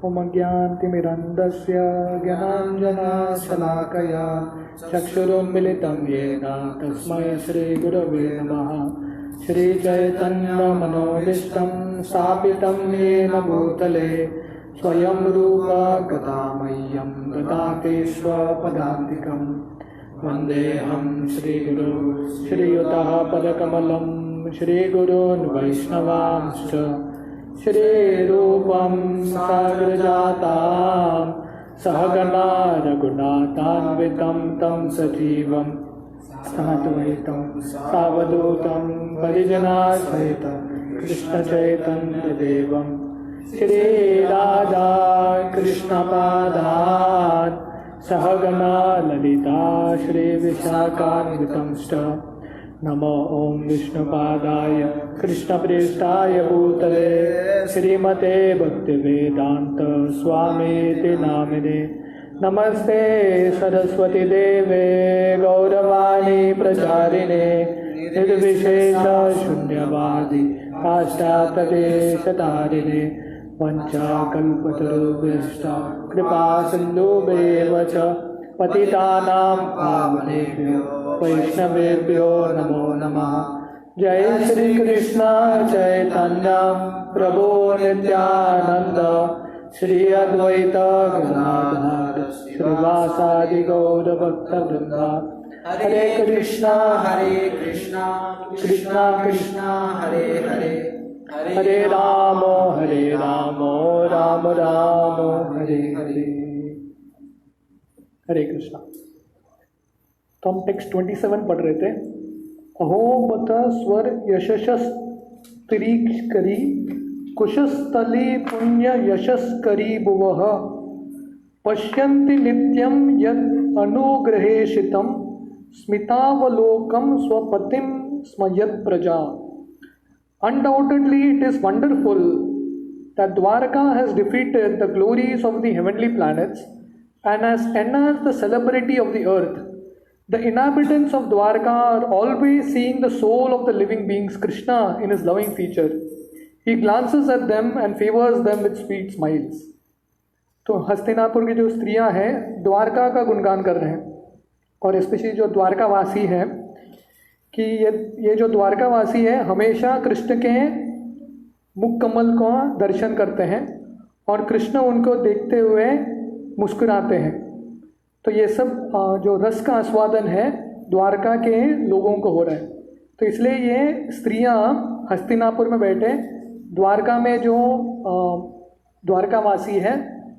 उमज्ञानतिमिरन्धस्य ज्ञानाञ्जनशलाकया चक्षुरुन्मिलितं येन तस्मै श्रीगुरवे नमः। श्रीचैतन्यमनोभीष्टं स्थापितं येन भूतले स्वयं रूपा कदा मह्यं ददाति स्वपदान्तिकं। वन्देऽहं श्रीगुरु श्रीयुतः पदकमलं श्रीगुरून् वैष्णवांश्च श्रीरूपं साग्रजातां सहगणा रघुनाथान्वितं तं सजीवं साद्वैतं सावधूतं परिजनासहितं कृष्णचैतन्यदेवं श्रीराधा कृष्णपादान् सहगणा ललिता श्रीविशाखान्वितंश्च। नमो ओं विष्णुपादाय कृष्णप्रेष्ठाय भूतले श्रीमते भक्तिवेदांत स्वामीति नामिने। नमस्ते सरस्वती देवे गौरवाणी प्रचारिणे निर्विशेष शून्यवादी पाश्चात्यदेशतारिणे। वंचाकल्पतरुभ्यश्च कृपा सिन्धुभ्येव च पतितानां पावनेभ्यो वैष्णवेभ्यो नमो नमः। जय श्री कृष्ण चैतन्य प्रभु नित्यानंद श्री अद्वैत गदाधर श्रीवासादि गौर भक्तवृंद। हरे कृष्णा कृष्णा कृष्णा हरे हरे हरे राम राम राम हरे हरे। हरे कृष्णा। तो हम टेक्स्ट 27 पढ़ रहे थे। अहो बत स्वर यशस्त्रीकरी कुशस्थली पुण्य यशस्करी भुवः पश्यन्ति नित्यं यत् अनुग्रहेशितं स्मितावलोकं स्वपतिं स्मयत् प्रजा। Undoubtedly, it is wonderful that Dwarka has defeated the glories of the heavenly planets and has enhanced the celebrity of the earth. The inhabitants of Dwarka are always seeing the soul of the living beings, Krishna, in his loving feature. He glances at them and favors them with sweet smiles. तो हस्तिनापुर की जो स्त्रियां हैं द्वारका का गुणगान कर रहे हैं, और स्पेशली जो द्वारकावासी हैं कि ये जो द्वारकावासी है हमेशा कृष्ण के मुख कमल का दर्शन करते हैं और कृष्ण उनको देखते हुए मुस्कुराते हैं। तो ये सब जो रस का आस्वादन है द्वारका के लोगों को हो रहा है। तो इसलिए ये स्त्रियां हस्तिनापुर में बैठे द्वारका में जो द्वारकावासी हैं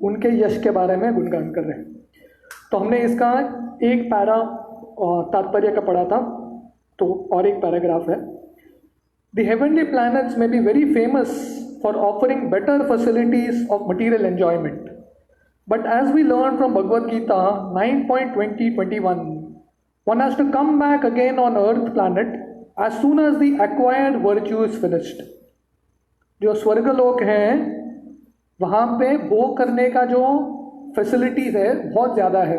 उनके यश के बारे में गुणगान कर रहे हैं। तो हमने इसका एक पैरा तात्पर्य का पढ़ा था, तो और एक पैराग्राफ है। The heavenly planets may be very famous for offering better facilities of material enjoyment. But as we learn from Bhagavad Gita 9.20-21, one has to come back again on Earth planet as soon as the acquired virtue is finished. जो स्वर्गलोक हैं वहाँ पे भोग करने का जो facilities है बहुत ज़्यादा है,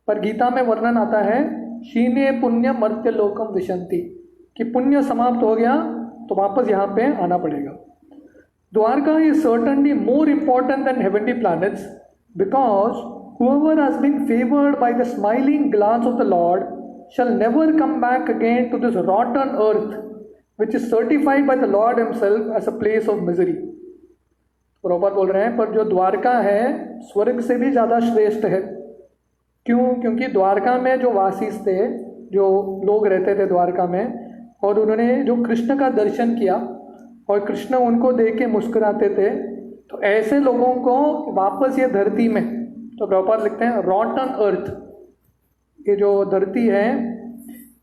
पर गीता में वर्णन आता है शीने पुण्य मर्त्य लोकम विशंति, कि पुण्य समाप्त हो गया तो वापस यहाँ पे आना पड़ेगा। Dwarka is certainly more important than heavenly planets because whoever has been favored by the smiling glance of the Lord shall never come back again to this rotten earth which is certified by the Lord himself as a place of misery. Prabhupada बोल रहे हैं पर जो द्वारका है स्वर्ग से भी ज़्यादा श्रेष्ठ है। क्यों? क्योंकि द्वारका में जो वासी थे, जो लोग रहते थे द्वारका में, और उन्होंने जो कृष्ण का दर्शन किया और कृष्ण उनको देख के मुस्कुराते थे, तो ऐसे लोगों को वापस ये धरती में, तो प्रभुपाद लिखते हैं रॉटन अर्थ, ये जो धरती है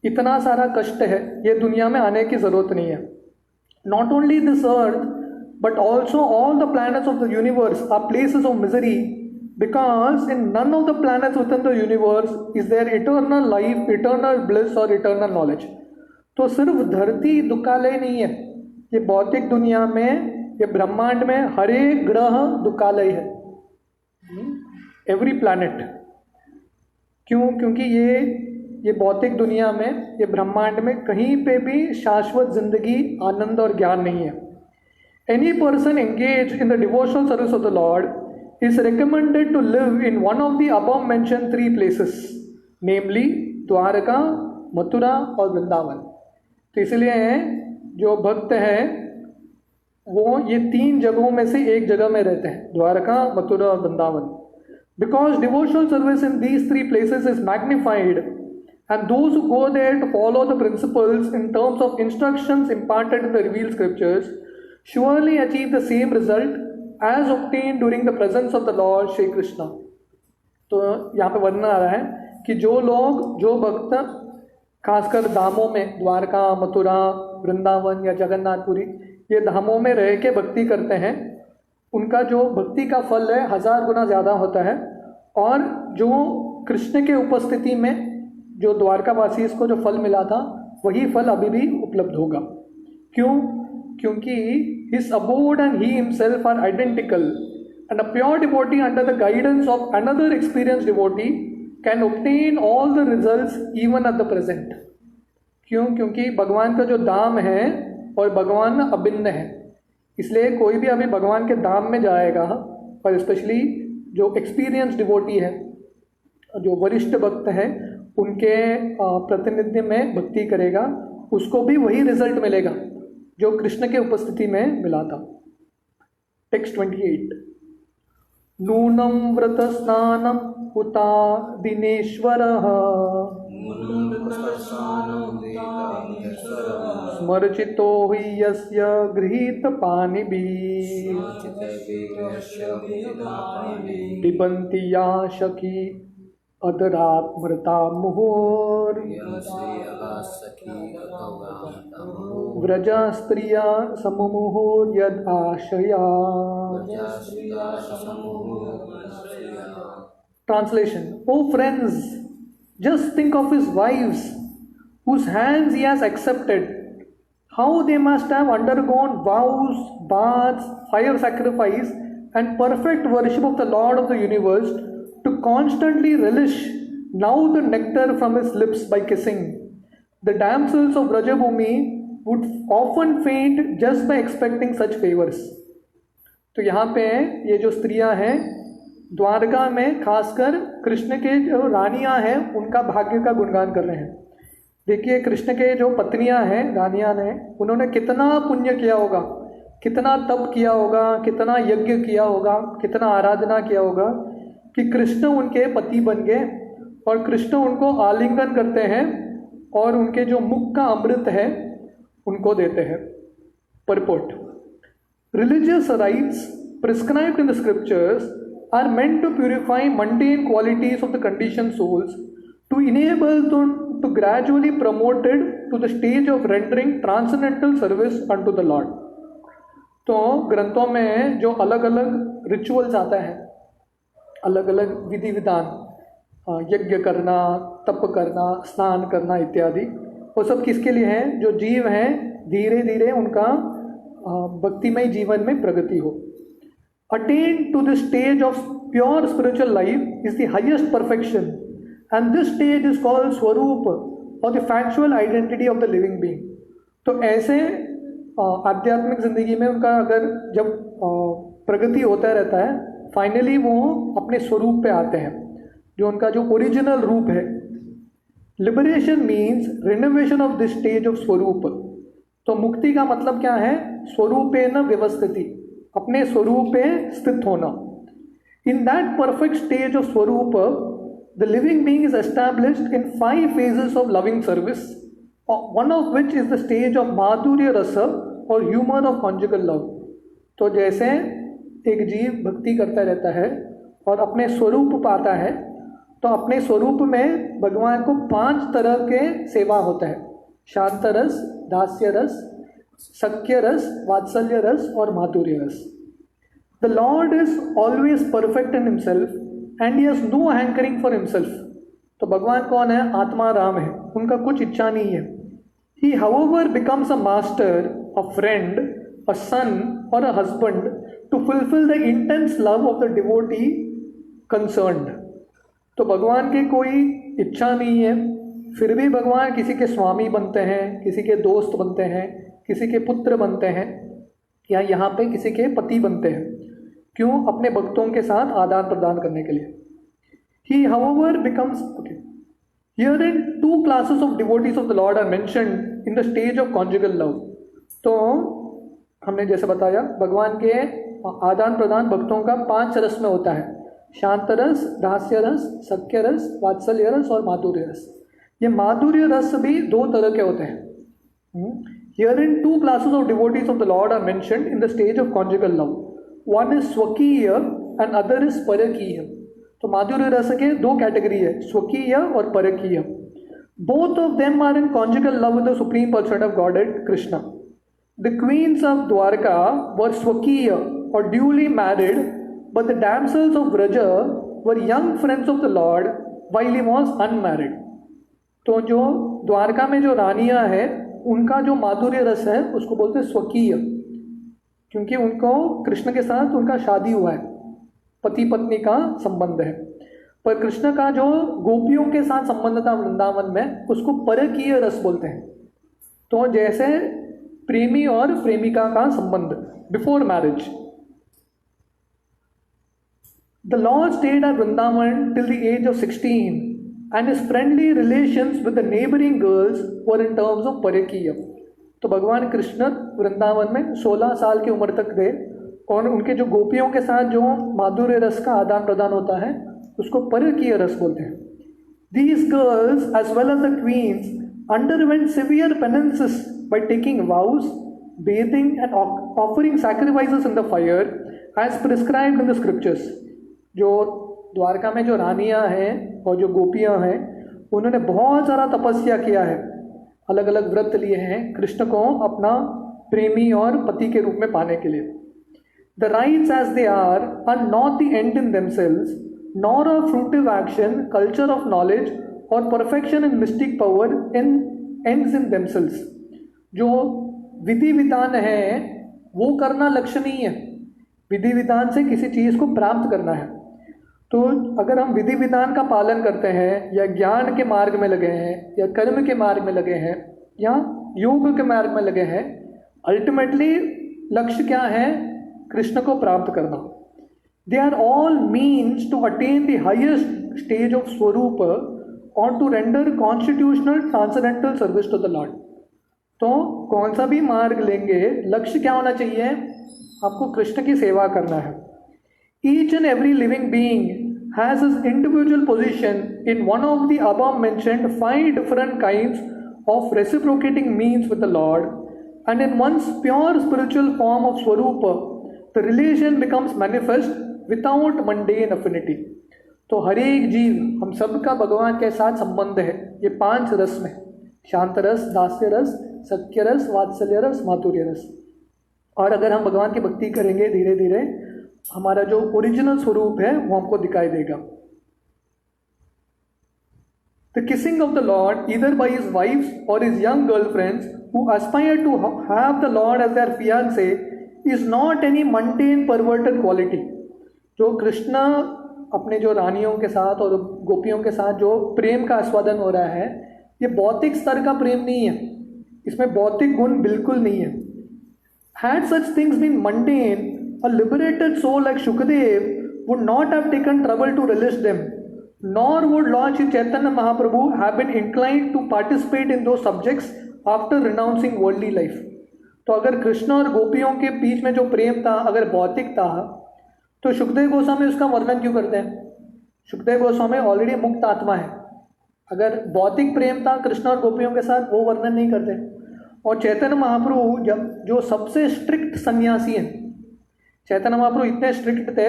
इतना सारा कष्ट है, ये दुनिया में आने की ज़रूरत नहीं है। Not only this earth but also all the planets of the universe are places of misery because in none of the planets within the universe is there eternal life, eternal bliss or eternal knowledge. तो सिर्फ धरती दुखालय नहीं है, ये भौतिक दुनिया में, ये ब्रह्मांड में हर एक ग्रह दुखालय है, एवरी प्लैनेट। क्यों? क्योंकि ये भौतिक दुनिया में, ये ब्रह्मांड में कहीं पे भी शाश्वत जिंदगी, आनंद और ज्ञान नहीं है। Any person engaged in the devotional service of the Lord is recommended to live in one of the above mentioned three places, namely Dwarka, Mathura और वृंदावन। तो इसलिए जो भक्त हैं वो ये तीन जगहों में से एक जगह में रहते हैं, द्वारका, मथुरा और Vrindavan. Because devotional service in these three places is magnified, and those who go there to follow the principles in terms of instructions imparted in the revealed scriptures surely achieve the same result as obtained during the presence of the Lord Shri Krishna। तो यहाँ पे वर्णन आ रहा है कि जो लोग, जो भक्त खासकर धामों में, द्वारका, मथुरा, वृंदावन या जगन्नाथपुरी, ये धामों में रह के भक्ति करते हैं, उनका जो भक्ति का फल है 1000 गुना ज़्यादा होता है। और जो कृष्ण के उपस्थिति में जो द्वारकावासी को जो फल मिला था वही फल अभी भी उपलब्ध होगा। क्यों? क्योंकि his abode and he himself are identical, and a pure devotee under the guidance of another experienced devotee can obtain all the results even at the present। क्यों? क्योंकि भगवान का जो धाम है और भगवान अभिन्न है, इसलिए कोई भी अभी भगवान के धाम में जाएगा, और स्पेशली जो एक्सपीरियंस डिवोटी है, जो वरिष्ठ भक्त हैं, उनके प्रतिनिधि में भक्ति करेगा, उसको भी वही रिजल्ट मिलेगा जो कृष्ण के उपस्थिति में मिला था। टेक्स्ट 28। नूनं व्रत स्नानम उता दिनेश्वरः स्मर्चितो हि यस्य गृहीत पानिभिः पिबन्ति या सखी अदरात्मृता मुहुर् व्रज स्त्रिया समुमुहुर् यद् आशया। Translation: O friends, just think of his wives whose hands he has accepted, how they must have undergone vows, baths, fire sacrifice and perfect worship of the Lord of the universe to constantly relish now the nectar from his lips by kissing. The damsels of Brajabhumi would often faint just by expecting such favors। तो यहाँ पे ये जो स्त्रियां हैं द्वारका में, खासकर कृष्ण के जो रानियां हैं, उनका भाग्य का गुणगान कर रहे हैं। देखिए कृष्ण के जो पत्नियां हैं, रानियां ने, उन्होंने कितना पुण्य किया होगा, कितना तप किया होगा, कितना यज्ञ किया होगा, कितना आराधना किया होगा कि कृष्ण उनके पति बन गए, और कृष्ण उनको आलिंगन करते हैं और उनके जो मुख का अमृत है उनको देते हैं। Purport: Religious rites prescribed in the scriptures are meant to purify mundane qualities of the conditioned souls to enable them to gradually promoted to the stage of rendering transcendental service unto the Lord। तो ग्रंथों में जो अलग अलग rituals आता है, अलग अलग विधि विधान, यज्ञ करना, तप करना, स्नान करना इत्यादि, वो सब किसके लिए है? जो जीव हैं धीरे धीरे उनका भक्तिमय जीवन में प्रगति हो। Attain to the stage of pure spiritual life is the highest perfection, and this stage is called Swarup, or the factual identity of the living being। तो ऐसे आध्यात्मिक जिंदगी में उनका अगर जब प्रगति होता रहता है, फाइनली वो अपने स्वरूप पे आते हैं, जो उनका जो ओरिजिनल रूप है। Liberation means renovation of this stage of स्वरूप। तो मुक्ति का मतलब क्या है? स्वरूपेन व्यवस्थिति, अपने स्वरूप पे स्थित होना। In that perfect stage of swarup the living being is established in 5 phases of loving service, one of which is the stage of madhurya rasa और ह्यूमर ऑफ कॉन्जुगल लव। तो जैसे एक जीव भक्ति करता रहता है और अपने स्वरूप पाता है, तो अपने स्वरूप में भगवान को 5 तरह के सेवा होता है: शांत रस, दास्य रस, सख्य रस, वात्सल्य रस और माधुर्य रस। The lord is always perfect in himself and he has no hankering for himself. तो भगवान कौन है? आत्मा राम है, उनका कुछ इच्छा नहीं है। He however becomes a master, a friend, a son और a husband to fulfil the intense love of the devotee concerned. तो भगवान की कोई इच्छा नहीं है, फिर भी भगवान किसी के स्वामी बनते हैं, किसी के दोस्त बनते हैं, किसी के पुत्र बनते हैं, या यहाँ पे किसी के पति बनते हैं। क्यों? अपने भक्तों के साथ आदान प्रदान करने के लिए। He however becomes okay. Herein two classes of devotees of the Lord are mentioned in the stage of conjugal love. तो हमने जैसे बताया भगवान के आदान प्रदान भक्तों का 5 रस में होता है, शांत रस, दास्य रस, सख्य रस, वात्सल्य रस और माधुर्य रस। ये माधुर्य रस भी 2 तरह के होते हैं। Herein two classes of devotees of the Lord are mentioned in the stage of conjugal love. One is स्वकीय and other is परकीय। तो माधुर्य रस के 2 कैटेगरी है, स्वकीय और परकीय। Both of them are in conjugal love with the Supreme Personality of Godhead, Krishna. The queens of Dwarka were स्वकीय or duly married, but the damsels of Vraja were young friends of the Lord while he was unmarried. तो जो द्वारका में जो रानियां हैं उनका जो माधुर्य रस है उसको बोलते हैं स्वकीय, क्योंकि उनको कृष्ण के साथ उनका शादी हुआ है, पति पत्नी का संबंध है। पर कृष्ण का जो गोपियों के साथ संबंध था वृंदावन में उसको परकीय रस बोलते हैं। तो जैसे प्रेमी और प्रेमिका का संबंध before marriage. The Lord stayed at Vrindavan till the age of 16 and his friendly relations with the neighboring girls were in terms of parakiya. तो भगवान कृष्ण वृंदावन में 16 साल की उम्र तक थे और उनके जो गोपियों के साथ जो माधुर्य रस का आदान प्रदान होता है उसको परकीय रस बोलते हैं। These girls as well as the queens underwent severe penances by taking vows, bathing and offering sacrifices in the fire as prescribed in the scriptures. जो द्वारका में जो रानियां हैं और जो गोपियां हैं उन्होंने बहुत सारा तपस्या किया है, अलग अलग व्रत लिए हैं कृष्ण को अपना प्रेमी और पति के रूप में पाने के लिए। The rites as they are not the end in themselves, nor a fruitive action, culture of knowledge or perfection in mystic power ends in themselves. जो विधि विधान है वो करना लक्ष्य नहीं है, विधि विधान से किसी चीज़ को प्राप्त करना है। तो अगर हम विधि विधान का पालन करते हैं या ज्ञान के मार्ग में लगे हैं या कर्म के मार्ग में लगे हैं या योग के मार्ग में लगे हैं, अल्टीमेटली लक्ष्य क्या है? कृष्ण को प्राप्त करना। They are all means to attain the highest stage of svarupa और to render constitutional transcendental service to the lord. तो कौन सा भी मार्ग लेंगे, लक्ष्य क्या होना चाहिए? आपको कृष्ण की सेवा करना है। Each and every living being has his individual position in one of the above mentioned 5 different kinds of reciprocating means with the Lord, and in one's pure spiritual form of Swarupa, the relation becomes manifest without mundane affinity. तो हर एक जीव, हम सबका भगवान के साथ संबंध है ये 5 रस में, शांत रस, दास्य रस, सख्य रस, वात्सल्य रस, माधुर्य रस। और अगर हम भगवान की भक्ति करेंगे धीरे धीरे हमारा जो ओरिजिनल स्वरूप है वो हमको दिखाई देगा। The kissing of the Lord either by his wives or his young girlfriends who aspire to have the Lord as their fiancé is not any mundane perverted quality. जो कृष्ण अपने जो रानियों के साथ और गोपियों के साथ जो प्रेम का आस्वादन हो रहा है ये भौतिक स्तर का प्रेम नहीं है, इसमें भौतिक गुण बिल्कुल नहीं है। Had such things been mundane, a liberated soul like Shukadev would not have taken trouble to relish them, nor would Lord Shri Chaitanya Mahaprabhu have been inclined to participate in those subjects after renouncing worldly life. तो अगर कृष्ण और गोपियों के बीच में जो प्रेम था अगर भौतिक था तो सुखदेव गोस्वामी उसका वर्णन क्यों करते हैं? सुखदेव गोस्वामी ऑलरेडी मुक्त आत्मा है, अगर भौतिक प्रेम था कृष्ण और गोपियों के साथ वो वर्णन नहीं करते। और चैतन्य महाप्रभु जब जो सबसे स्ट्रिक्ट सन्यासी हैं, चैतन्य महाप्रभु इतने स्ट्रिक्ट थे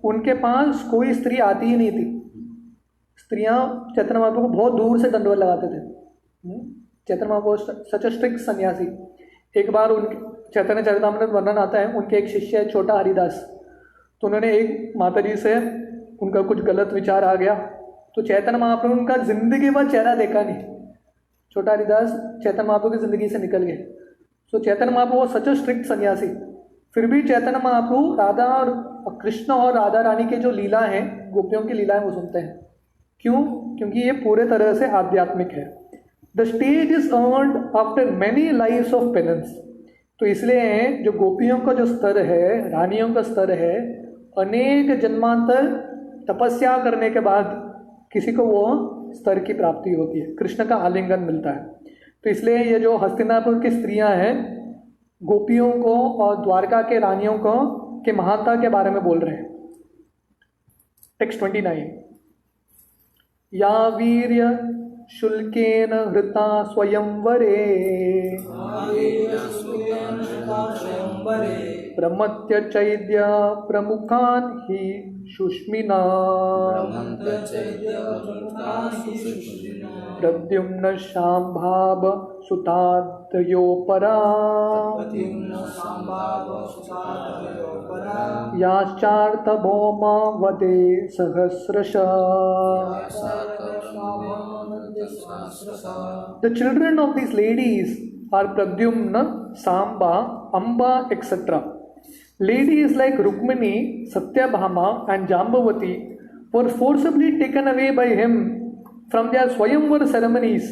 उनके पास कोई स्त्री आती ही नहीं थी। स्त्रियां चैतन्य महाप्रभु को बहुत दूर से दंडवत लगाते थे। चैतन्य महाप्रभु सच अ स्ट्रिक्ट सन्यासी। एक बार उनके चैतन्य चरितामृत वर्णन आता है, उनके एक शिष्य है छोटा हरिदास, तो उन्होंने एक माता जी से उनका कुछ गलत विचार आ गया तो चैतन्य महाप्रभु उनका जिंदगी भर चेहरा देखा नहीं। छोटा हरिदास चैतन्य महाप्रभु की जिंदगी से निकल गए। तो चैतन्य महाप्रभु सच अ स्ट्रिक्ट सन्यासी, फिर भी चैतन्य महाप्रभु राधा और कृष्ण और राधा रानी के जो लीला हैं, गोपियों की लीला है वो सुनते हैं। क्यों? क्योंकि ये पूरे तरह से आध्यात्मिक है। The stage is earned after many lives of penance. तो इसलिए जो गोपियों का जो स्तर है, रानियों का स्तर है, अनेक जन्मांतर तपस्या करने के बाद किसी को वो स्तर की प्राप्ति होती है, कृष्ण का आलिंगन मिलता है। तो इसलिए ये जो हस्तिनापुर की स्त्रियां हैं गोपियों को और द्वारका के रानियों को के महानता के बारे में बोल रहे हैं। टेक्स्ट 29, या वीर्य शुल्केन हृता स्वयंवरे ब्रह्मत्य चैद्य प्रमुखान ही सुष्मिना प्रद्युम्न शाम्भाव सुतादयोपरा याश्चार्थ भौमा वदे सहस्रश। The children of these ladies are Pradyumna, Samba, Amba, etc. Ladies like Rukmini, Satyabhama and Jambavati were forcibly taken away by him from their Swayamvar ceremonies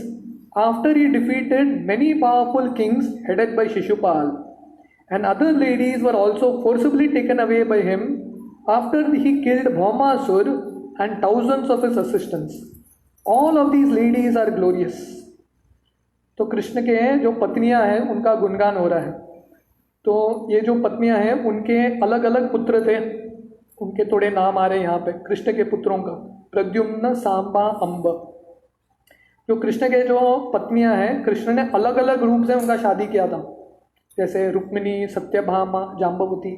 after he defeated many powerful kings headed by Shishupal. And other ladies were also forcibly taken away by him after he killed Bhaumasur and thousands of his assistants. All of these ladies are glorious. तो कृष्ण के जो पत्नियां हैं उनका गुणगान हो रहा है। तो ये जो पत्नियां हैं उनके अलग अलग पुत्र थे, उनके थोड़े नाम आ रहे हैं यहाँ पे कृष्ण के पुत्रों का, प्रद्युम्न, सांबा, अम्ब। जो कृष्ण के जो पत्नियां हैं कृष्ण ने अलग अलग रूप से उनका शादी किया था, जैसे रुक्मिणी, सत्यभामा, जाम्बवती।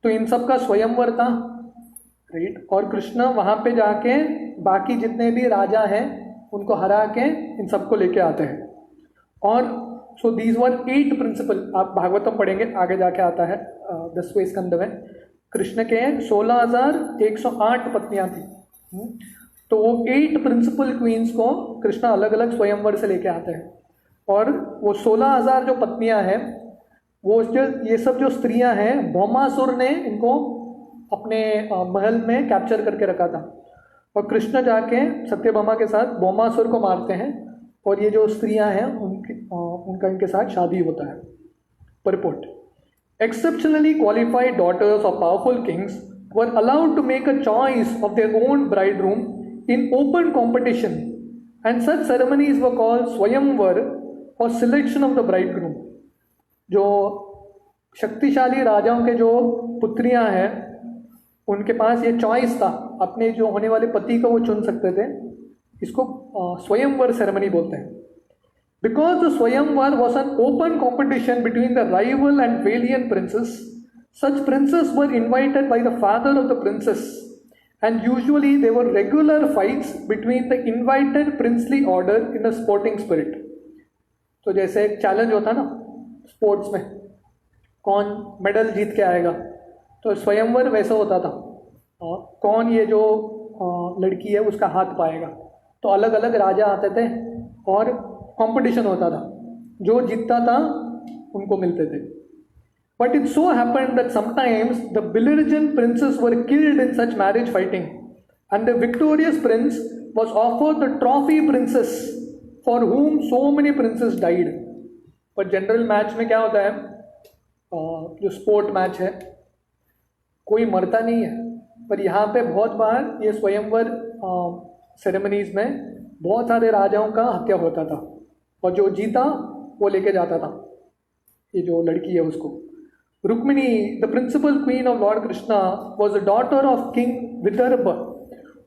तो इन सब का स्वयंवर था, राइट। और कृष्ण वहाँ पे जाके बाकी जितने भी राजा हैं उनको हरा के इन सबको लेके आते हैं। और सो दीज वर 8 प्रिंसिपल, आप भागवतम पढ़ेंगे आगे जाके आता है 10वें स्कंद में। कृष्ण के 16,108 पत्नियां थी। तो वो 8 प्रिंसिपल क्वींस को कृष्ण अलग अलग स्वयंवर से लेके आते हैं। और वो 16,000 जो पत्नियां हैं वो ये सब जो स्त्रियां हैं भौमासुर ने इनको अपने महल में कैप्चर करके रखा था। और कृष्ण जाके सत्यभामा के साथ भौमासुर को मारते हैं और ये जो स्त्रियां हैं उनका इनके साथ शादी होता है। Purport, exceptionally qualified daughters of powerful kings were allowed to make a choice of their own bridegroom in open competition, and such ceremonies were called swayamvar or selection of the bridegroom. जो शक्तिशाली राजाओं के जो पुत्रियां हैं उनके पास ये choice था, अपने जो होने वाले पति को वो चुन सकते थे। इसको स्वयंवर सेरेमनी बोलते हैं। Because the Swayamvar was an open competition between the rival and valiant princes, such princes were invited by the father of the princess, and usually there were regular fights between the invited princely order in a sporting spirit. तो जैसे एक challenge होता ना sports में, कौन medal जीत के आएगा, तो स्वयंवर वैसा होता था। कौन ये जो लड़की है उसका हाथ पाएगा। तो अलग अलग राजा आते थे और कंपटीशन होता था, जो जीतता था उनको मिलते थे। But it so happened that sometimes the belligerent princes were killed in such marriage fighting, and the victorious prince was offered the trophy princess for whom so many princes died. पर general match में क्या होता है, जो sport match है कोई मरता नहीं है, पर यहाँ पे बहुत बार ये स्वयंवर सेरेमनीज में बहुत सारे राजाओं का हत्या होता था और जो जीता वो लेके जाता था ये जो लड़की है उसको। Rukmini, the principal queen of Lord Krishna, was the daughter of King Vidarbha,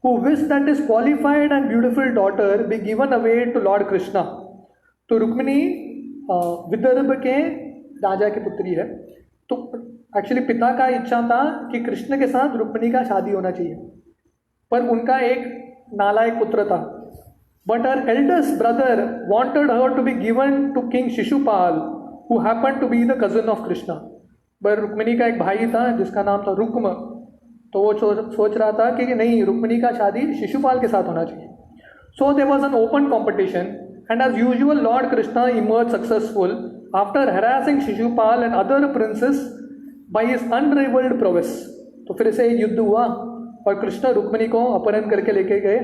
who wished that his qualified and beautiful daughter be given away to Lord Krishna. तो रुक्मिणी विदर्भ के राजा की पुत्री है। तो एक्चुअली पिता का इच्छा था कि कृष्ण के साथ रुक्मिणी का शादी होना चाहिए, पर उनका एक नालायक पुत्र था। But her eldest brother wanted her to be given to King Shishupal, who happened to be the cousin of Krishna. पर रुक्मिणी का एक भाई था जिसका नाम था रुक्म, तो वो सोच रहा था कि नहीं, रुक्मिणी का शादी शिशुपाल के साथ होना चाहिए। So there was an open competition, and as usual Lord Krishna emerged successful after harassing Shishupal and other princes by his unrivaled prowess. तो फिर से युद्ध हुआ और कृष्ण रुक्मिणी को अपहरण करके लेके गए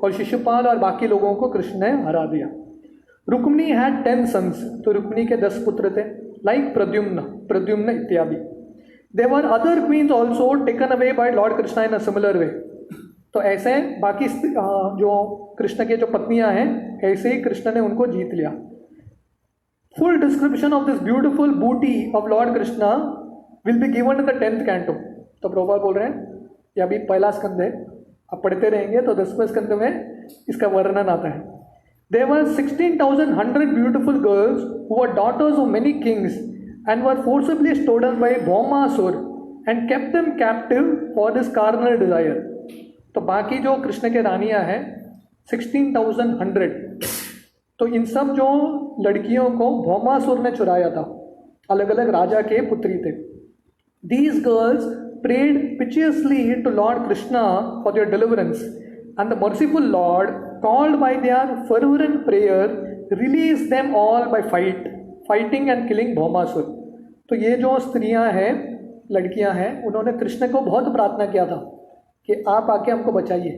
और शिशुपाल और बाकी लोगों को कृष्ण ने हरा दिया। रुक्मिणी had 10 sons, तो रुक्मिणी के 10 पुत्र थे, लाइक प्रद्युम्न इत्यादि। There were other queens also taken away by Lord Krishna in a similar way. तो ऐसे बाकी जो कृष्ण के जो पत्नियां हैं ऐसे ही कृष्ण ने उनको जीत लिया. Full description of this beautiful booty of Lord Krishna will be given in the 10th canto. तो प्रभुपाद बोल रहे हैं ये अभी पहला स्कंद है, आप पढ़ते रहेंगे तो 10वें स्कंद में इसका वर्णन आता है. There were 16,100 beautiful girls who were daughters of many kings and were forcibly stolen by Bhaumasur and kept them captive for this carnal desire. तो बाकी जो कृष्ण के रानियां हैं 16,100, तो इन सब जो लड़कियों को भौमासुर ने चुराया था, अलग अलग राजा के पुत्री थे. These girls prayed piteously to Lord Krishna for their deliverance, and the merciful Lord, called by their fervent prayer, released them all by fighting and killing Bhaumasur. तो ये जो स्त्रियां हैं, लड़कियां हैं, उन्होंने कृष्ण को बहुत प्रार्थना किया था कि आप आके हमको बचाइए.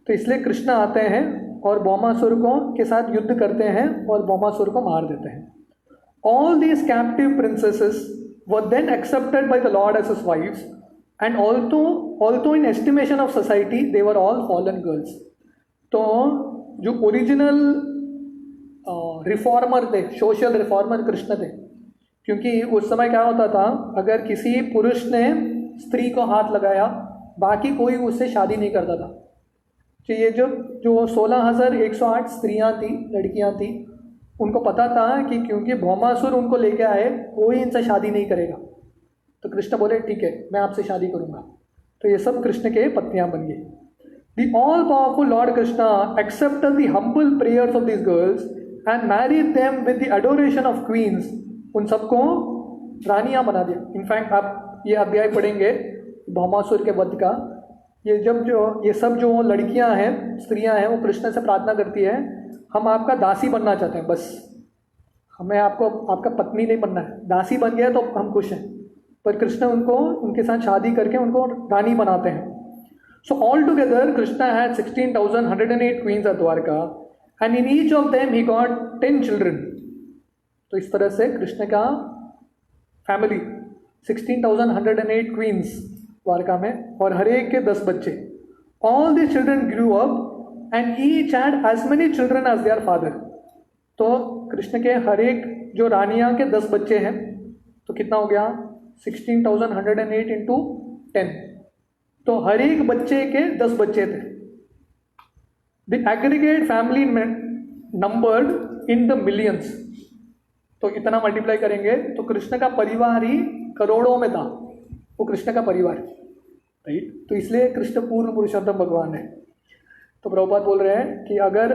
तो इसलिए कृष्ण आते हैं और भौमासुर को के साथ युद्ध करते हैं और भौमासुर को मार देते हैं. All these captive princesses were then accepted by the Lord as his wives, and although in estimation of society they were all fallen girls. तो जो ओरिजिनल रिफॉर्मर थे, सोशल रिफॉर्मर कृष्ण थे, क्योंकि उस समय क्या होता था, अगर किसी पुरुष ने स्त्री को हाथ लगाया बाकी कोई उससे शादी नहीं करता था. तो ये जो 16,108 स्त्रियां थी, लड़कियां थी, उनको पता था कि क्योंकि भौमासुर उनको लेके आए कोई इनसे शादी नहीं करेगा. तो कृष्ण बोले ठीक है मैं आपसे शादी करूंगा. तो ये सब कृष्ण के पत्नियां बन गई. The all powerful Lord Krishna accepted the humble prayers of these girls and married them with the adoration of queens. उन सबको रानियां बना दिया. इनफैक्ट आप ये अध्याय पढ़ेंगे भौमासुर के वध का. ये सब जो लड़कियां हैं, स्त्रियां हैं, वो कृष्ण से प्रार्थना करती है हम आपका दासी बनना चाहते हैं, बस हमें आपका पत्नी नहीं बनना है. दासी बन गया तो हम खुश हैं. पर कृष्ण उनके साथ शादी करके उनको रानी बनाते हैं. So altogether Krishna had 16,108 queens at Dwarka, and in each of them he got 10 children. तो इस तरह से कृष्ण का फैमिली 16,108 queens द्वारका में, और हर एक के 10 बच्चे. All these children grew up and each had as many children as their father. तो कृष्ण के हर एक जो रानियां के 10 बच्चे हैं, तो कितना हो गया 16,108 into 10. तो हर एक बच्चे के 10 बच्चे थे. The aggregate family numbered in the millions. तो इतना मल्टीप्लाई करेंगे तो कृष्ण का परिवार ही करोड़ों में था. वो कृष्ण का परिवार, राइट. तो इसलिए कृष्ण पूर्ण पुरुषोत्तम भगवान है. तो प्रभुपाद बोल रहे हैं कि अगर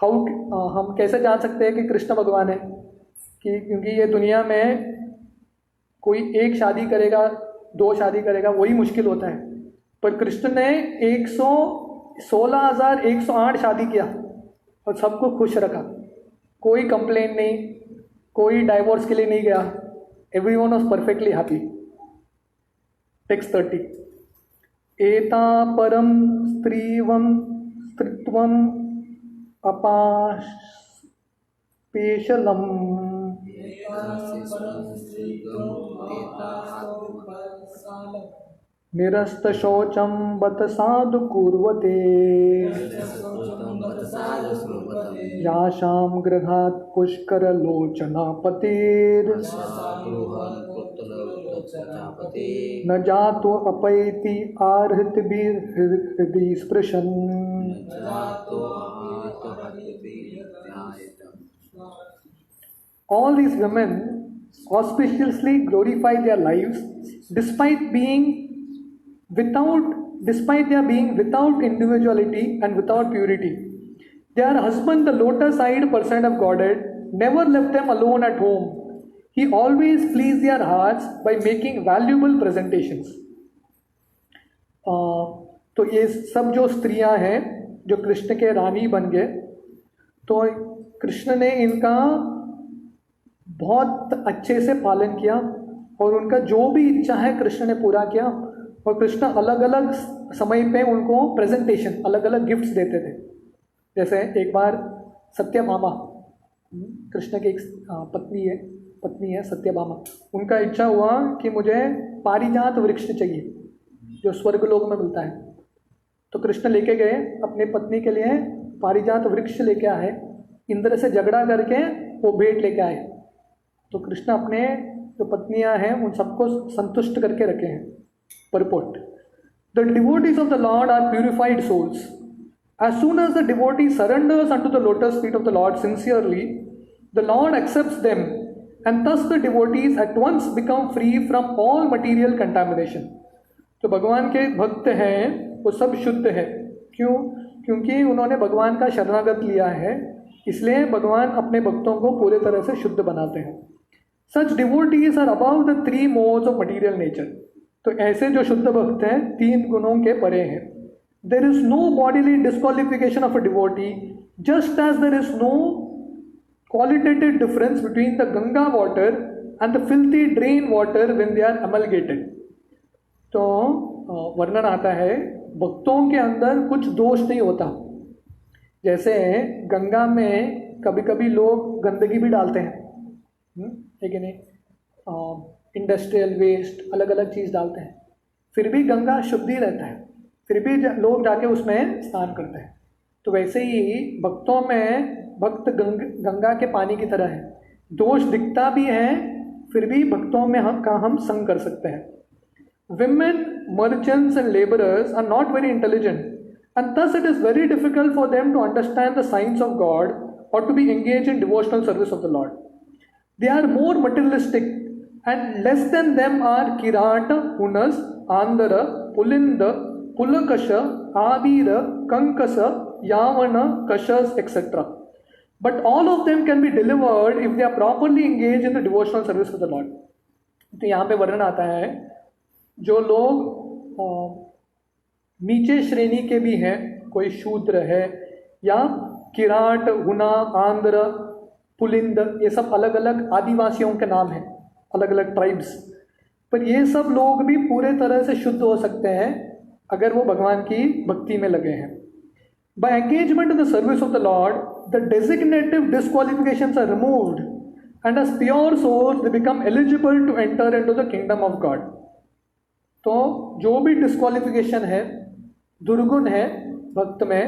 हम कैसे जान सकते हैं कि कृष्ण भगवान है, कि क्योंकि ये दुनिया में कोई एक शादी करेगा, 2 शादी करेगा, वही मुश्किल होता है. पर कृष्ण ने 16,108 शादी किया और सबको खुश रखा. कोई कंप्लेन नहीं, कोई डाइवोर्स के लिए नहीं गया. Everyone was perfectly happy. Text 30. एता परम स्त्रीत्वम अपाशपेशलम निरस्त शौचम बत साधु कुर्वते याशाम गृहात् पुष्कर लोचना पतेर न जातो अपैति आर्हृति स्पृशन. All these women auspiciously glorify their lives despite their being without individuality and without purity. Their husband, the lotus-eyed person of Godhead, never left them alone at home. He always pleased their hearts by making valuable presentations. तो ये सब जो स्त्रियां हैं जो कृष्ण के रानी बन गए, तो कृष्ण ने इनका बहुत अच्छे से पालन किया और उनका जो भी इच्छा है कृष्ण ने पूरा किया. और कृष्ण अलग अलग समय पे उनको प्रेजेंटेशन, अलग अलग गिफ्ट्स देते थे. जैसे एक बार सत्यभामा, कृष्ण की एक पत्नी है, पत्नी है सत्यभामा, उनका इच्छा हुआ कि मुझे पारिजात वृक्ष चाहिए जो स्वर्गलोक में मिलता है। तो कृष्ण लेके गए अपनी पत्नी के लिए पारिजात वृक्ष लेके आए, इंद्र से झगड़ा करके वो भेंट लेके आए। तो कृष्ण अपने जो पत्नियां हैं उन सबको संतुष्ट करके रखे हैं। Purport, the devotees of the lord are purified souls. As soon as the devotee surrenders unto the lotus feet of the Lord sincerely, the Lord accepts them, and thus the devotees at once become free from all material contamination. तो भगवान के भक्त हैं वो सब शुद्ध है। क्यों? क्योंकि उन्होंने भगवान का शरणागत लिया है, इसलिए भगवान अपने भक्तों को पूरे तरह से शुद्ध बनाते हैं। Such devotees are above the three modes of material nature. तो ऐसे जो शुद्ध भक्त हैं 3 गुणों के परे हैं। There is no bodily disqualification of a devotee, just as there is no qualitative difference between the Ganga water and the filthy drain water when they are amalgamated. तो वर्णन आता है भक्तों के अंदर कुछ दोष नहीं होता। जैसे गंगा में कभी कभी लोग गंदगी भी डालते हैं, ठीक है नहीं, इंडस्ट्रियल वेस्ट अलग अलग चीज़ डालते हैं, फिर भी गंगा शुद्ध ही रहता है, फिर भी लोग जाके उसमें स्नान करते हैं। तो वैसे ही भक्तों में भक्त गंगा के पानी की तरह है, दोष दिखता भी है फिर भी भक्तों में हम संग कर सकते हैं। Women, merchants and laborers are not very intelligent, and thus it is very difficult for them to understand the signs of God or to be engaged in devotional service of the Lord. They are more materialistic, and less than them are Kirata, Hunas, Andhara, Pulinda, Pulakasha, Avira, Kankasa, Yavana, Kashas, etc. But all of them can be delivered if they are properly engaged in the devotional service of the Lord. तो यहाँ पे वर्णन आता है जो लोग नीचे श्रेणी के भी हैं, कोई शूद्र है या किराट, हुना, आंध्र, पुलिंद, ये सब अलग अलग आदिवासियों के नाम हैं, अलग अलग ट्राइब्स, पर ये सब लोग भी पूरे तरह से शुद्ध हो सकते हैं अगर वो भगवान की भक्ति में लगे हैं। By engagement in the service of the Lord, the designative disqualifications are removed, and as pure souls they become eligible to enter into the kingdom of God. तो जो भी डिस्क्वालिफिकेशन है, दुर्गुण है भक्त में,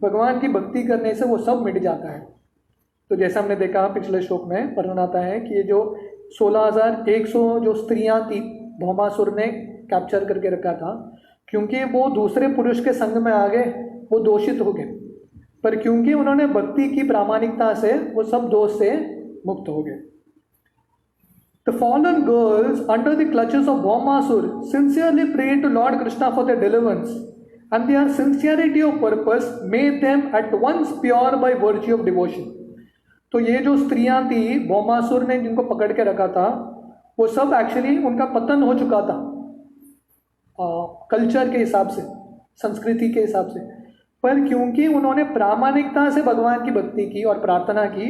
भगवान की भक्ति करने से वो सब मिट जाता है। तो जैसा हमने देखा पिछले श्लोक में वर्णन आता है कि ये जो 16,100 जो स्त्रियां थी भौमासुर ने कैप्चर करके रखा था, क्योंकि वो दूसरे पुरुष के संग में आ गए वो दोषित हो गए, पर क्योंकि उन्होंने भक्ति की प्रामाणिकता से वो सब दोष से मुक्त हो गए। The fallen girls under the clutches of Bhaumasur sincerely prayed to Lord Krishna for their deliverance, and their sincerity of purpose made them at once pure by virtue of devotion. तो ये जो स्त्रियां थी भौमासुर ने जिनको पकड़ के रखा था, वो सब एक्चुअली उनका पतन हो चुका था कल्चर के हिसाब से, संस्कृति के हिसाब से, पर क्योंकि उन्होंने प्रामाणिकता से भगवान की भक्ति की और प्रार्थना की,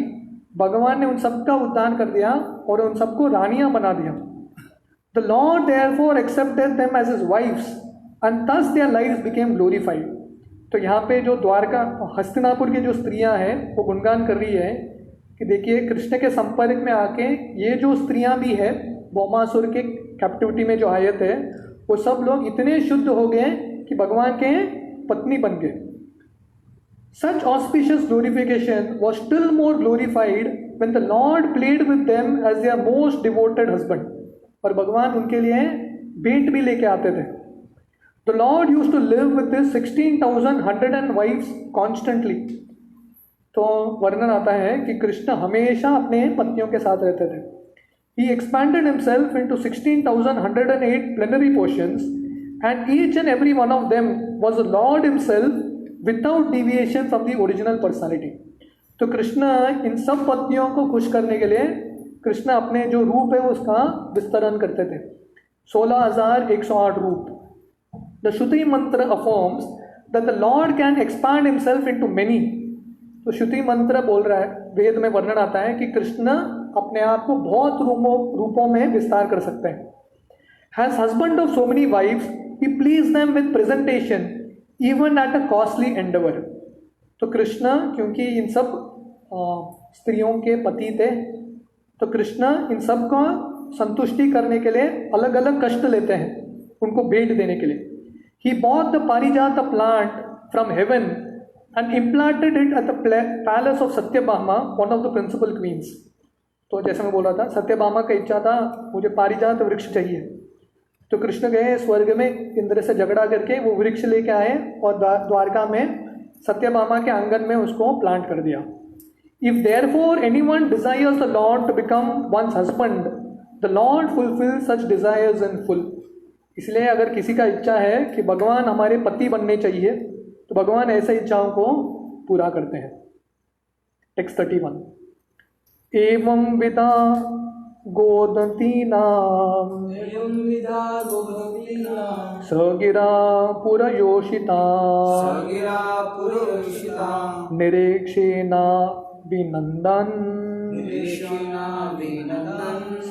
भगवान ने उन सबका उद्धार कर दिया और उन सबको रानियां बना दिया। The Lord therefore accepted them as his wives, and thus their lives became glorified. तो यहाँ पे जो द्वारका हस्तिनापुर की जो स्त्रियां हैं वो गुणगान कर रही है कि देखिए कृष्ण के संपर्क में आके ये जो स्त्रियां भी है भौमासुर के कैप्टिविटी में जो आए थे, वो सब लोग इतने शुद्ध हो गए कि भगवान के पत्नी बन गए। Such auspicious glorification was still more glorified when the Lord played with them as their most devoted husband. और भगवान उनके लिए भेंट भी लेके आते थे। The Lord used to live with his 16,100 wives constantly. तो वर्णन आता है कि कृष्ण हमेशा अपने पत्नियों के साथ रहते थे। He expanded himself into 16,108 plenary portions, and each and every one of them was the Lord himself without deviation from the original personality. तो कृष्ण इन सब पत्नियों को खुश करने के लिए कृष्ण अपने जो रूप है उसका विस्तरण करते थे, 16,108 रूप। The Shruti mantra affirms that the Lord can expand himself into many. तो श्रुति मंत्र बोल रहा है, वेद में वर्णन आता है कि कृष्ण अपने आप को बहुत रूपों में विस्तार कर सकते हैं। As husband of so many wives, he pleased them with presentation even at a costly endeavor. तो कृष्ण क्योंकि इन सब स्त्रियों के पति थे, तो कृष्ण इन सब को संतुष्टि करने के लिए अलग अलग कष्ट लेते हैं उनको भेंट देने के लिए. He bought the Parijata plant from heaven and implanted it at the palace of Satyabhama, one of the principal queens. तो जैसे मैं बोल रहा था, सत्यभामा का इच्छा था मुझे पारिजात वृक्ष चाहिए, तो कृष्ण गए स्वर्ग में, इंद्र से झगड़ा करके वो वृक्ष लेके आए और द्वारका में सत्यभामा के आंगन में उसको प्लांट कर दिया. If therefore anyone desires the Lord to become one's husband, the Lord fulfills such desires in full. इसलिए अगर किसी का इच्छा है कि भगवान हमारे पति बनने चाहिए, तो भगवान ऐसे इच्छाओं को पूरा करते हैं. टेक्स्ट 31. एवं विदा गोदतीनां सगिरा पुरयोषिता निरीक्षेना विनन्दन्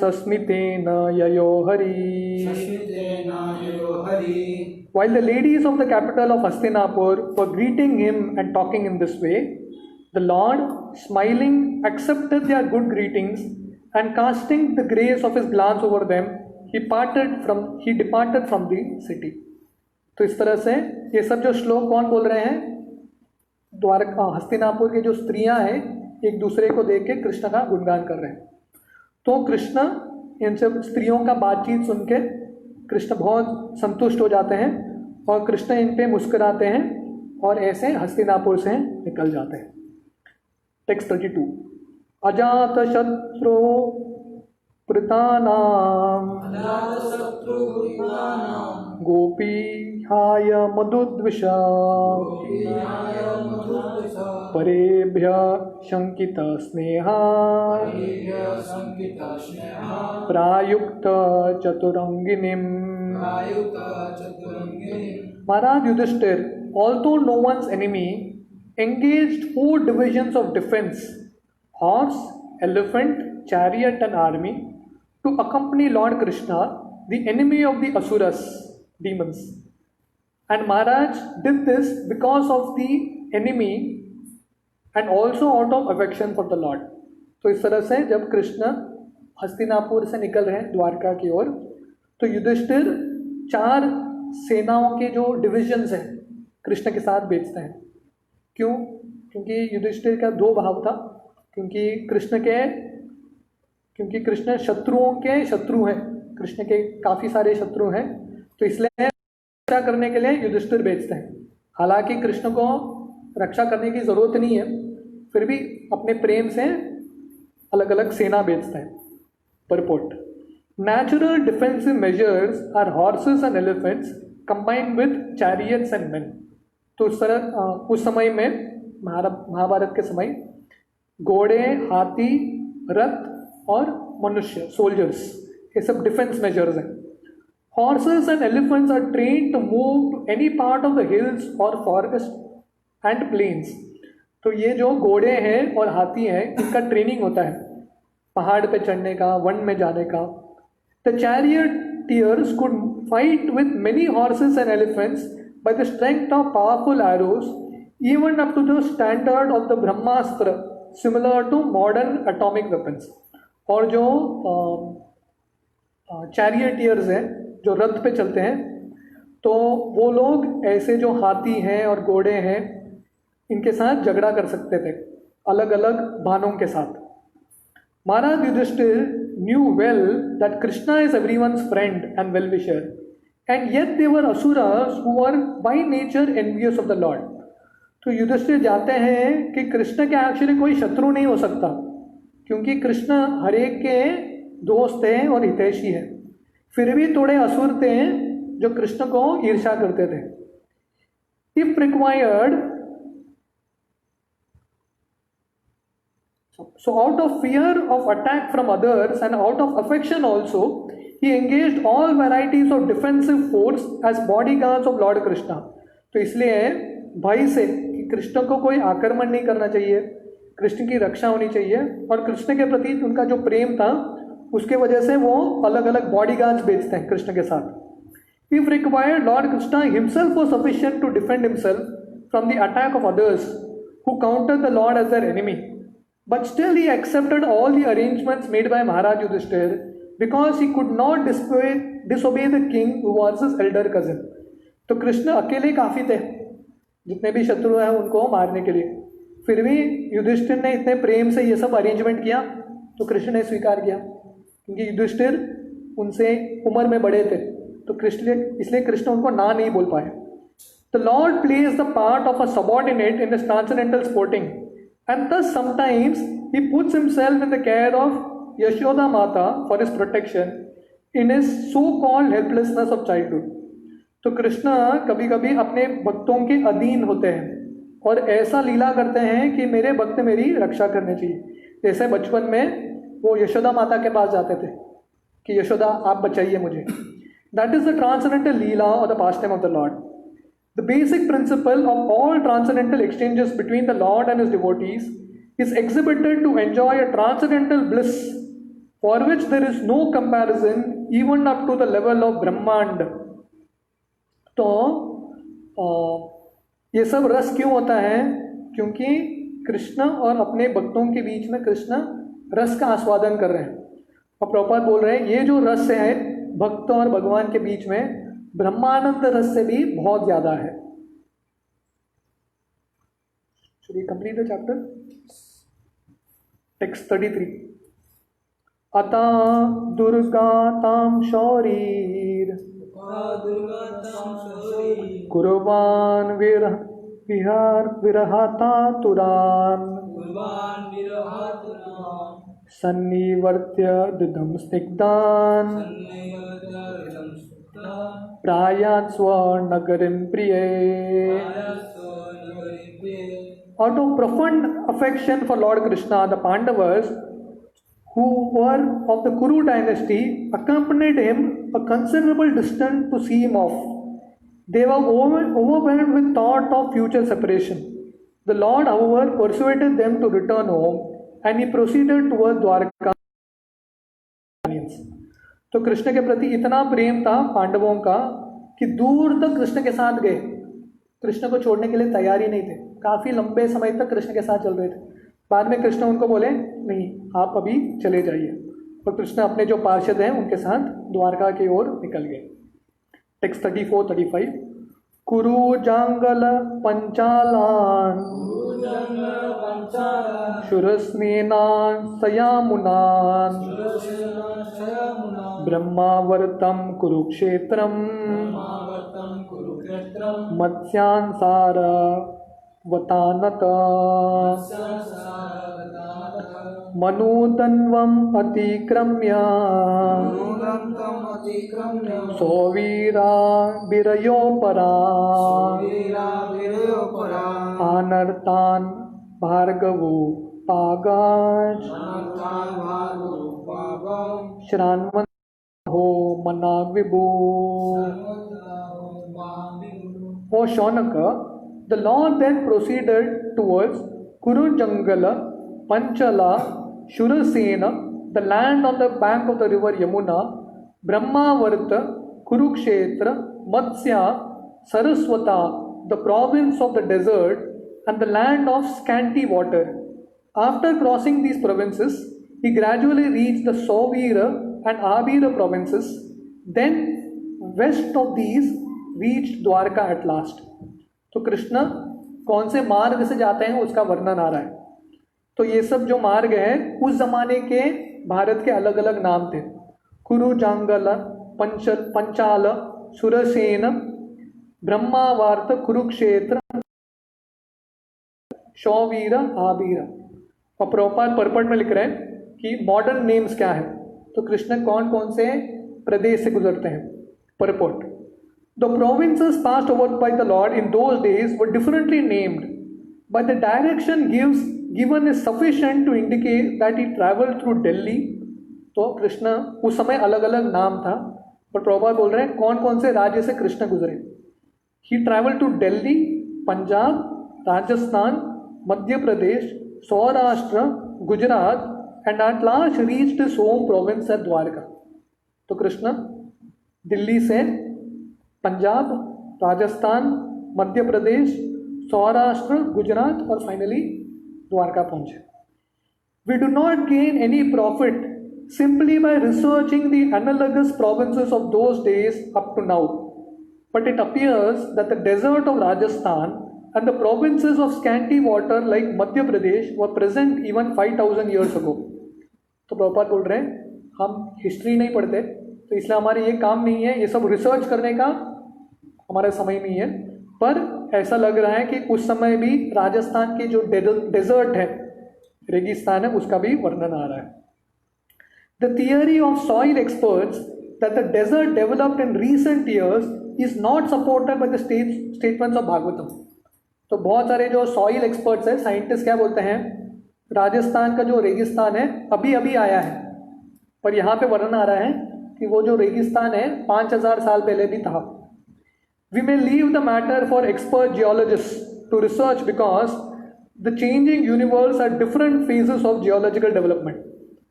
सस्मितेन ययो Hari. While the ladies of the capital of Hastinapur were greeting him and talking in this way, the Lord, smiling, accepted their good greetings, and casting the grace of his glance over them, he departed from the city. तो इस तरह से ये सब जो श्लोक कौन बोल रहे हैं? द्वारका हस्तिनापुर की जो स्त्रियां हैं एक दूसरे को देख के कृष्ण का गुणगान कर रहे हैं. तो कृष्ण इन सब स्त्रियों का बातचीत सुन के कृष्ण बहुत संतुष्ट हो जाते हैं और कृष्ण इन पे मुस्कुराते हैं और ऐसे हस्तिनापुर से निकल जाते हैं. टेक्स्ट 32. अजात शत्रु प्रतानाम गोपीहाय मधुद्विषा परेभ्य शंकित Sneha प्रायुक्त चतुरंगिनीम. Maharaj Yudhishthir, although no one's enemy, engaged 4 divisions of defense, horse, elephant, chariot and army, to accompany Lord Krishna, the enemy of the asuras, demons. And Maharaj did this because of the enemy and also out of affection for the Lord. तो इस तरह से जब कृष्ण हस्तिनापुर से निकल रहे हैं द्वारका की ओर, तो युधिष्ठिर 4 सेनाओं के जो डिविजन्स हैं कृष्ण के साथ भेजते हैं. क्यों? क्योंकि युधिष्ठिर का 2 भाव था, क्योंकि कृष्ण शत्रुओं के शत्रु हैं, कृष्ण के काफ़ी सारे शत्रु हैं, तो इसलिए रक्षा करने के लिए युधिष्ठिर भेजते हैं. हालांकि कृष्ण को रक्षा करने की ज़रूरत नहीं है, फिर भी अपने प्रेम से अलग अलग सेना भेजते हैं. Purport. Natural defensive measures are horses and elephants combined with chariots and men. तो उस तरह उस समय में महाभारत के समय घोड़े, हाथी, रथ और मनुष्य, सोल्जर्स, ये सब डिफेंस मेजर्स हैं. Horses and elephants are trained to move to any part of the hills or forest and plains. तो ये जो घोड़े हैं और हाथी हैं इनका ट्रेनिंग होता है पहाड़ पे चढ़ने का, वन में जाने का. The charioteers could fight with many horses and elephants by the strength of powerful arrows, even up to the standard of the Brahmastra, similar to modern atomic weapons. और जो charioteers हैं, जो रथ पे चलते हैं, तो वो लोग ऐसे जो हाथी हैं और घोड़े हैं इनके साथ झगड़ा कर सकते थे अलग अलग बाणों के साथ. Maharaj Yudhishthir knew well that Krishna is everyone's friend and well-wisher, and yet they were asuras who were by nature envious of the Lord. तो युधिष्ठिर जानते हैं कि कृष्ण के एक्चुअली कोई शत्रु नहीं हो सकता, क्योंकि कृष्ण हर एक के दोस्त हैं और हितैषी हैं. फिर भी थोड़े असुर थे जो कृष्ण को ईर्ष्या करते थे. If required, so out of fear of attack from others and out of affection also, he engaged all varieties of defensive force as bodyguards of Lord Krishna. तो इसलिए भय से कि कृष्ण को कोई आक्रमण नहीं करना चाहिए, कृष्ण की रक्षा होनी चाहिए, और कृष्ण के प्रति उनका जो प्रेम था उसके वजह से वो अलग अलग बॉडीगार्ड्स भेजते हैं कृष्ण के साथ. If required, Lord Krishna himself was sufficient to defend himself from the attack of others who counted the Lord as their enemy. But still he accepted all the arrangements made by Maharaj Yudhishthir because he could not disobey the king who was his elder cousin. तो कृष्ण अकेले काफ़ी थे जितने भी शत्रु हैं उनको मारने के लिए, फिर भी युधिष्ठिर ने इतने प्रेम से ये सब अरेंजमेंट किया तो कृष्ण ने स्वीकार किया, क्योंकि युधिष्ठिर उनसे उम्र में बड़े थे, तो कृष्ण इसलिए कृष्ण उनको ना नहीं बोल पाए. The Lord plays the part of a subordinate in his transcendental sporting, and thus sometimes he puts himself in the care of Yashoda Mata for his protection in his so-called helplessness of childhood. तो कृष्ण कभी कभी अपने भक्तों के अधीन होते हैं और ऐसा लीला करते हैं कि मेरे भक्त मेरी रक्षा करने चाहिए. जैसे बचपन में वो यशोदा माता के पास जाते थे कि यशोदा आप बचाइए मुझे. That is the transcendental leela और the pastime of the lord. The basic principle of all transcendental exchanges between the Lord and his devotees is exhibited to enjoy a transcendental bliss for which there is no comparison even up to the level of Brahmand. तो ये सब रस क्यों होता है? क्योंकि कृष्ण और अपने भक्तों के बीच में कृष्ण रस का आस्वादन कर रहे हैं. और प्रभुपाद बोल रहे हैं ये जो रस है भक्त और भगवान के बीच में ब्रह्मानंद रस से भी बहुत ज्यादा है. Should we complete the chapter? Text 33. अता दुर्गातां शौरीर कुर्वान् विरहाता तुरान् सन्निवर्त्य दिदं स्निग्धान् प्रायात् स्वनगरीं प्रिये. Out of profound affection for Lord Krishna, the Pandavas, who were of the Kuru dynasty, accompanied him a considerable distance to see him off. They were overwhelmed with thought of future separation. The Lord, however, persuaded them to return home, and he proceeded towards Dwarka. तो कृष्ण के प्रति इतना प्रेम था पांडवों का कि दूर तक कृष्ण के साथ गए. कृष्ण को छोड़ने के लिए तैयार ही नहीं थे. काफ़ी लंबे समय तक कृष्ण के साथ चल रहे थे. बाद में कृष्ण उनको बोले नहीं आप अभी चले जाइए, और कृष्ण अपने जो पार्षद हैं उनके साथ द्वारका की ओर निकल गए. टेक्स्ट 34-35. कुरु जांगल पंचालान शुरस्नेनान सयामुनान ब्रह्मावर्तम कुरुक्षेत्रम मत्स्यांसार वतानत मनुतन्वम् अतिक्रम्य सौवीरा विरयोपरा आनर्तान् भार्गवो पागाज श्रान्वन हो मनाग विभो. O Shaunaka, the Lord then proceeded towards Kurujangala, Panchala, Shurasena, the land on the bank of the river Yamuna, Brahmavarta, Kurukshetra, Matsya, Saraswata, the province of the desert, and the land of scanty water. After crossing these provinces, he gradually reached the Sauvira and Abira provinces. Then, west of these, reached Dwarka at last. तो कृष्ण कौन से मार्ग से जाते हैं उसका वर्णन आ रहा है. तो ये सब जो मार्ग है उस जमाने के भारत के अलग अलग नाम थे. कुरु जांगल, पंचाल, सुरसेन, ब्रह्मावार्त, कुरुक्षेत्र, शौवीर, आबीर. और प्रभुपाद परपट में लिख रहे हैं कि मॉडर्न नेम्स क्या है. तो कृष्ण कौन कौन से प्रदेश से गुजरते हैं. Purport. The provinces passed over by the Lord in those days were differently named, but the direction given is sufficient to indicate that he traveled through Delhi. तो कृष्ण उस समय अलग अलग नाम था, और प्रभुपाद बोल रहे हैं कौन कौन से राज्य से कृष्ण गुजरे. He traveled to Delhi, Punjab, Rajasthan, Madhya Pradesh, Saurashtra, Gujarat, and at last reached his home province at Dwarka. तो कृष्ण दिल्ली से पंजाब, राजस्थान, मध्य प्रदेश, सौराष्ट्र, गुजरात और फाइनली द्वारका पहुंचे. We do not gain any profit simply by researching the analogous provinces of those days up to now. But it appears that the desert of Rajasthan and the provinces of scanty water like Madhya Pradesh were present even 5000 years ago. तो प्रभुपाद बोल रहे हैं हम history नहीं पढ़ते, तो इसलिए हमारे ये काम नहीं है, ये सब रिसर्च करने का हमारा समय नहीं है। पर ऐसा लग रहा है कि उस समय भी राजस्थान के जो डेजर्ट है, रेगिस्तान है, उसका भी वर्णन आ रहा है। The theory of soil experts that the desert developed in recent years is not supported by the statements of Bhagavatam. तो बहुत सारे जो सॉइल एक्सपर्ट्स हैं, साइंटिस्ट क्या बोलते हैं, राजस्थान का जो रेगिस्तान है अभी अभी आया है, पर यहाँ पे वर्णन आ रहा है कि वो जो रेगिस्तान है 5000 साल पहले भी था। We may leave the matter for expert geologists to research because the changing universe are different phases of geological development.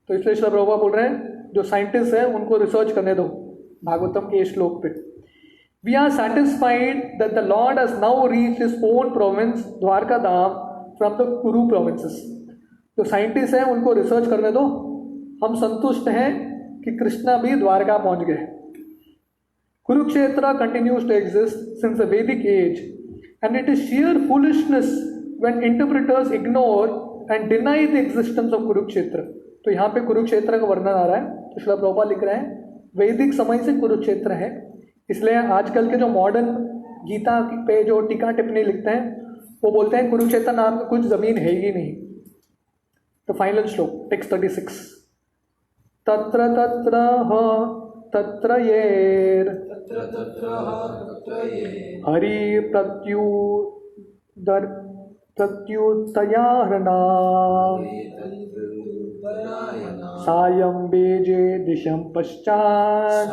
तो इसलिए श्री प्रभुपाद बोल रहे हैं जो साइंटिस्ट हैं उनको रिसर्च करने दो भागवतम के श्लोक पे। We are satisfied that the Lord has now reached his own province Dwarka Dham from the Kuru provinces. जो साइंटिस्ट हैं उनको रिसर्च करने दो, हम संतुष्ट हैं कि कृष्णा भी द्वारका पहुंच गए। Kurukshetra continues to exist since the Vedic age, and it is sheer foolishness when interpreters ignore and deny the existence of Kurukshetra. तो यहाँ पे कुरुक्षेत्र का वर्णन आ रहा है, तो श्रील प्रभुपाद लिख रहे हैं वैदिक समय से कुरुक्षेत्र है, इसलिए आजकल के जो मॉडर्न गीता पे जो टीका टिप्पणी लिखते हैं वो बोलते हैं कुरुक्षेत्र नाम की कुछ जमीन है ही नहीं। तो फाइनल श्लोक टेक्स्ट 36, तत्र तत्र येर हरि प्रत्युतया हृणा सायं बेजे दिशं पश्चात्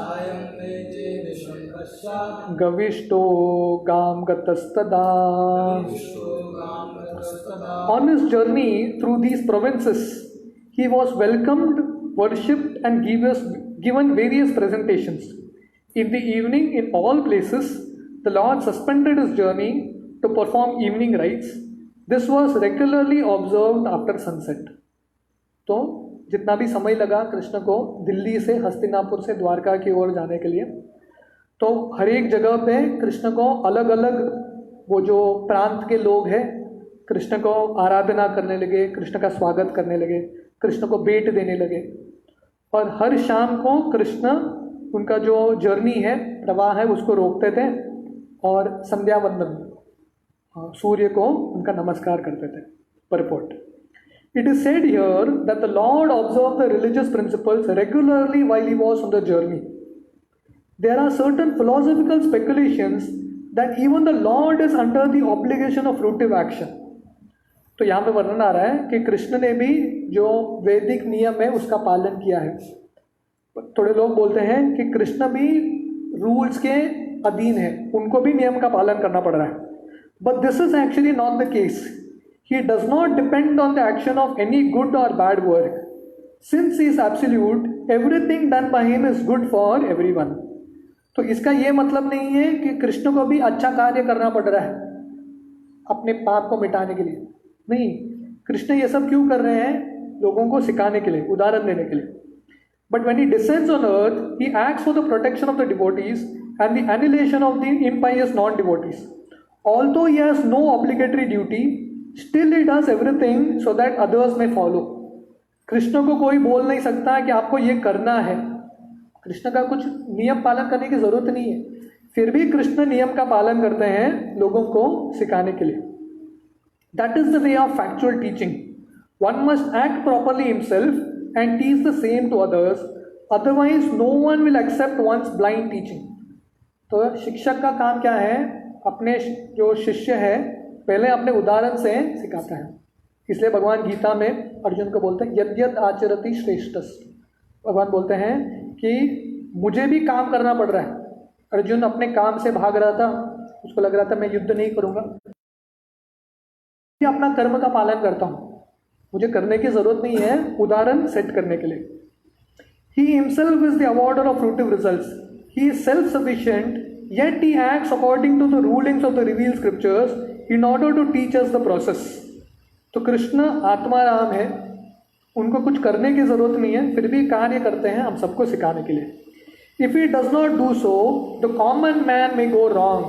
गविष्टो गाम गतस्तदा। On his journey through these provinces, he was welcomed, worshipped, and given various presentations. In the evening, in all places, the Lord suspended his journey to perform evening rites. This was regularly observed after sunset. तो जितना भी समय लगा कृष्ण को दिल्ली से हस्तिनापुर से द्वारका की ओर जाने के लिए, तो हर एक जगह पे कृष्ण को अलग अलग वो जो प्रांत के लोग हैं कृष्ण को आराधना करने लगे, कृष्ण का स्वागत करने लगे, कृष्ण को भेंट देने लगे। और हर शाम को कृष्ण उनका जो जर्नी है, प्रवाह है, उसको रोकते थे और संध्या वंदन, सूर्य को उनका नमस्कार करते थे। Purport, it is said here that the lord observe the religious principles regularly while he was on the journey. There are certain philosophical speculations that even the lord is under the obligation of fruitive action. तो यहाँ पे वर्णन आ रहा है कि कृष्ण ने भी जो वैदिक नियम है उसका पालन किया है। थोड़े लोग बोलते हैं कि कृष्ण भी रूल्स के अधीन है, उनको भी नियम का पालन करना पड़ रहा है। But this is actually not the case. He does not depend on the action of any good और bad work. Since he is absolute, everything done by him is good for everyone. तो इसका ये मतलब नहीं है कि कृष्ण को भी अच्छा कार्य करना पड़ रहा है अपने पाप को मिटाने के लिए। नहीं, कृष्ण ये सब क्यों कर रहे हैं? लोगों को सिखाने के लिए, उदाहरण देने के लिए। But when he descends on earth, he acts for the protection of the devotees and the annihilation of the impious non-devotees. Although he has no obligatory duty, still he does everything so that others may follow. Krishna को कोई बोल नहीं सकता कि आपको ये करना है। कृष्ण का कुछ नियम पालन करने की जरूरत नहीं है, फिर भी कृष्ण नियम का पालन करते हैं लोगों को सिखाने के लिए। That is the way of factual teaching. One must act properly himself and teach the same to others, otherwise no one will accept one's blind teaching. तो शिक्षक का काम क्या है? अपने जो शिष्य है पहले अपने उदाहरण से सिखाता है। इसलिए भगवान गीता में अर्जुन को बोलते हैं यद्यत आचरति श्रेष्ठस्। भगवान बोलते हैं कि मुझे भी काम करना पड़ रहा है। अर्जुन अपने काम से भाग रहा था, उसको लग रहा था मैं युद्ध नहीं करूँगा, अपना कर्म का पालन करता हूँ, मुझे करने की जरूरत नहीं है उदाहरण सेट करने के लिए। He himself is the awarder of fruitive results. He is self-sufficient, yet he acts according to the rulings of the revealed scriptures in order to teach us the process. तो कृष्ण आत्मा राम है उनको कुछ करने की ज़रूरत नहीं है, फिर भी कार्य करते हैं हम सबको सिखाने के लिए. If he does not do so, the common man may go wrong.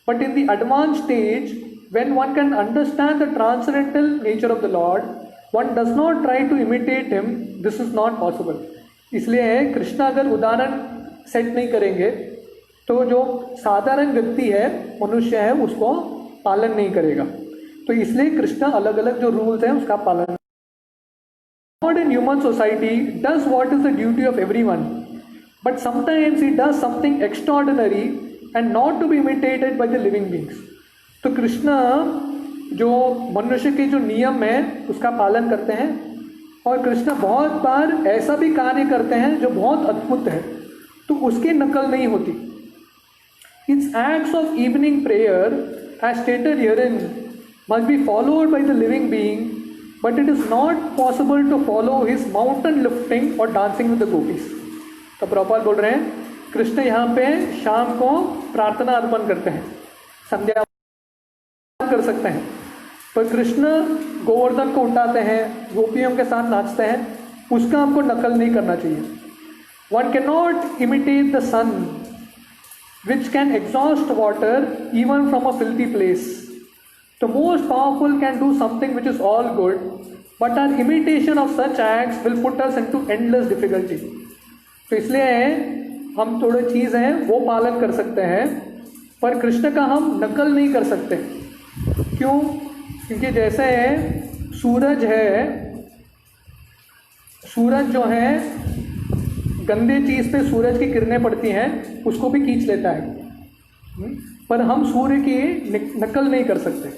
But in the advanced stage, when one can understand the transcendental nature of the Lord, one does not try to imitate him. This is not possible. इसलिए कृष्ण अगर उदाहरण set नहीं करेंगे तो जो साधारण व्यक्ति है, मनुष्य है, उसको पालन नहीं करेगा. तो इसलिए कृष्ण अलग अलग जो रूल्स हैं उसका पालन. God in human society does what is the duty of everyone, but sometimes he does something extraordinary and not to be imitated by the living beings. तो कृष्ण जो मनुष्य के जो नियम है उसका पालन करते हैं, और कृष्ण बहुत बार ऐसा भी कार्य करते हैं जो बहुत अद्भुत है, तो उसकी नकल नहीं होती. His acts of evening prayer, as stated herein, must be followed by the living being, but it is not possible to follow his mountain lifting or dancing with the gopis. तो प्रभुपाद बोल रहे हैं कृष्ण यहाँ पे शाम को प्रार्थना अर्पण करते हैं, संध्या कर सकते हैं, पर कृष्ण गोवर्धन को उठाते हैं, गोपियों के साथ नाचते हैं, उसका हमको नकल नहीं करना चाहिए. One cannot imitate the sun, which can exhaust water even from a filthy place. The most powerful can do something which is all good, but our imitation of such acts will put us into endless difficulty. तो इसलिए हम थोड़े चीज़ हैं वो पालन कर सकते हैं, पर कृष्ण का हम नकल नहीं कर सकते. क्यों? क्योंकि जैसे सूरज है, सूरज जो है गंदे चीज़ पे सूरज की किरणें पड़ती हैं, उसको भी खींच लेता है, पर हम सूर्य की नकल नहीं कर सकते.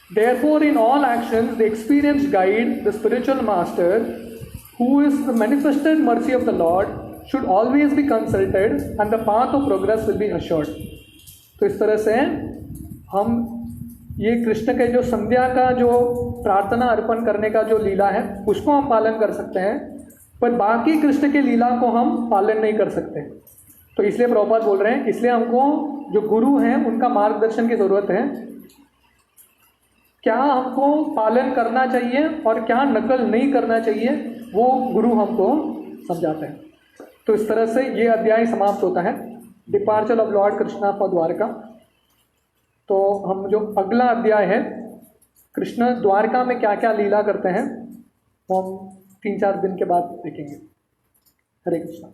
Therefore, in all actions, the experienced guide, the spiritual master, who is the manifested mercy of the Lord, should always be consulted, and the path of progress will be assured. तो इस तरह से हम ये कृष्ण के जो संध्या का जो प्रार्थना अर्पण करने का जो लीला है उसको हम पालन कर सकते हैं, पर बाकी कृष्ण के लीला को हम पालन नहीं कर सकते. तो इसलिए प्रभुपाद बोल रहे हैं इसलिए हमको जो गुरु हैं उनका मार्गदर्शन की ज़रूरत है. क्या हमको पालन करना चाहिए और क्या नकल नहीं करना चाहिए वो गुरु हमको समझाते हैं. तो इस तरह से ये अध्याय समाप्त होता है, departure of Lord Krishna for Dwarka. तो हम जो अगला अध्याय है कृष्ण द्वारका में क्या क्या लीला करते हैं वो हम 3-4 दिन के बाद देखेंगे. हरे कृष्णा.